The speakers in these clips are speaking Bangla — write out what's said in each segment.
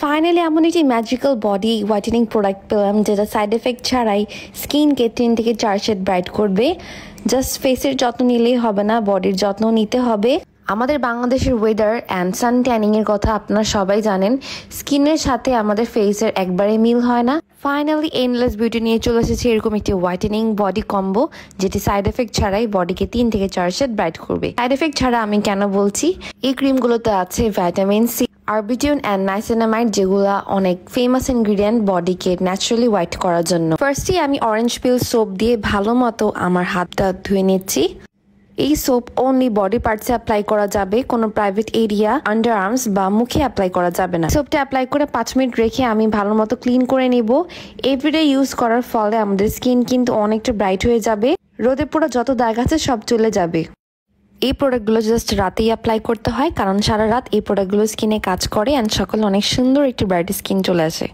ফাইনালি এমন একটি ম্যাজিক্যাল বডি হোয়াইটেনিং প্রোডাক্ট পেলাম যেটা সাইড এফেক্ট ছাড়াই স্কিনকে 3 থেকে 4 শেড ব্রাইট করবে। জাস্ট ফেসের যত্ন নিলেই হবে না, বডির যত্ন নিতে হবে। আমাদের বাংলাদেশের ওয়েদার অ্যান্ড সান ট্যানিং এর কথা আপনারা সবাই জানেন। স্কিনের সাথে আমাদের ফেসের একবারে মিল হয় না। ফাইনালি এন্ডলেস বিউটি নিয়ে চলে এসেছে এরকম একটি হোয়াইটেনিং বডি কম্বো, যেটি সাইড এফেক্ট ছাড়াই বডিকে 3 থেকে 4 শেড ব্রাইট করবে। সাইড এফেক্ট ছাড়া আমি কেন বলছি, এই ক্রিমগুলোতে আছে ভিটামিন সি, আরবিটিউন অ্যান্ড নাইসিনামাইড, যেগুলা অনেক ফেমাস ইনগ্রিডিয়েন্ট বডিকে ন্যাচারালি হোয়াইট করার জন্য। ফার্স্টে আমি অরেঞ্জ পিল সোপ দিয়ে ভালো মতো আমার হাতটা ধুয়ে নিচ্ছি। এই সোপ অনলি বডি পার্টসে অ্যাপ্লাই করা যাবে, কোনো প্রাইভেট এরিয়া, আন্ডার আর্মস বা মুখে অ্যাপ্লাই করা যাবে না। সোপটা অ্যাপ্লাই করে 5 মিনিট রেখে আমি ভালো মতো ক্লিন করে নিব। এভরিডে ইউজ করার ফলে আমাদের স্কিন কিন্তু অনেকটা ব্রাইট হয়ে যাবে, রোদে পুরো যত দাগ আছে সব চলে যাবে। এই প্রোডাক্টগুলো জাস্ট রাতেই অ্যাপ্লাই করতে হয়, কারণ সারা রাত এই প্রোডাক্টগুলো স্কিনে কাজ করে অ্যান্ড সকালে অনেক সুন্দর একটি ব্রাইট স্কিন চলে আসে।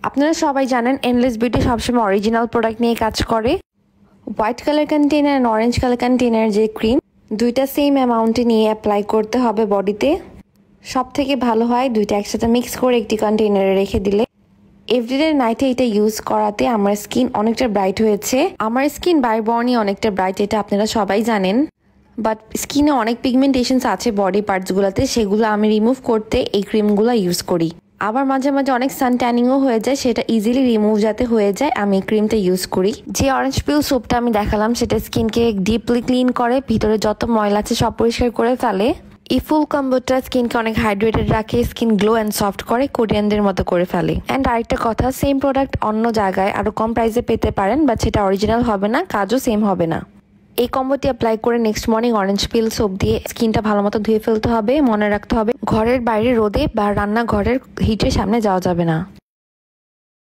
আপনারা সবাই জানেন এন্ডলেস বিউটি সবসময় অরিজিনাল প্রোডাক্ট নিয়ে কাজ করে। White colour container and orange colour container যে ক্রিম, দুইটা সেম অ্যামাউন্টে নিয়ে অ্যাপ্লাই করতে হবে বডিতে। সব থেকে ভালো হয় দুইটা একসাথে মিক্স করে একটি কন্টেনারে রেখে দিলে। এভরিডে নাইটে এটা ইউজ করাতে আমার স্কিন অনেকটা ব্রাইট হয়েছে। আমার স্কিন বাই বর্নই অনেকটা ব্রাইট, এটা আপনারা সবাই জানেন। বাট স্কিনে অনেক পিগমেন্টেশনস আছে বডি পার্টসগুলোতে, সেগুলো আমি রিমুভ করতে এই ক্রিমগুলো ইউজ করি। আবার মাঝে মাঝে অনেক সান ট্যানিংও হয়ে যায়, সেটা ইজিলি রিমুভ যাতে হয়ে যায় আমি এই ক্রিমটা ইউজ করি। যে অরেঞ্জ পিল সোপটা আমি দেখালাম সেটা স্কিনকে ডিপলি ক্লিন করে, ভিতরে যত ময়লা আছে সব পরিষ্কার করে ফেলে। এই ফুল কম্বোটা স্কিনকে অনেক হাইড্রেটেড রাখে, স্কিন গ্লো অ্যান্ড সফট করে, কোরিয়ানদের মতো করে ফেলে। অ্যান্ড আরেকটা কথা, সেম প্রোডাক্ট অন্য জায়গায় আরো কম প্রাইসে পেতে পারেন, বাট সেটা অরিজিনাল হবে না, কাজও সেম হবে না। এই কম্বোটি অ্যাপ্লাই করে নেক্সট মর্নিং অরেঞ্জ পিল সোপ দিয়ে স্কিনটা ভালো মতো ধুয়ে ফেলতে হবে। মনে রাখতে হবে ঘরের বাইরে রোদে বা রান্নাঘরের হিটের সামনে যাওয়া যাবে না।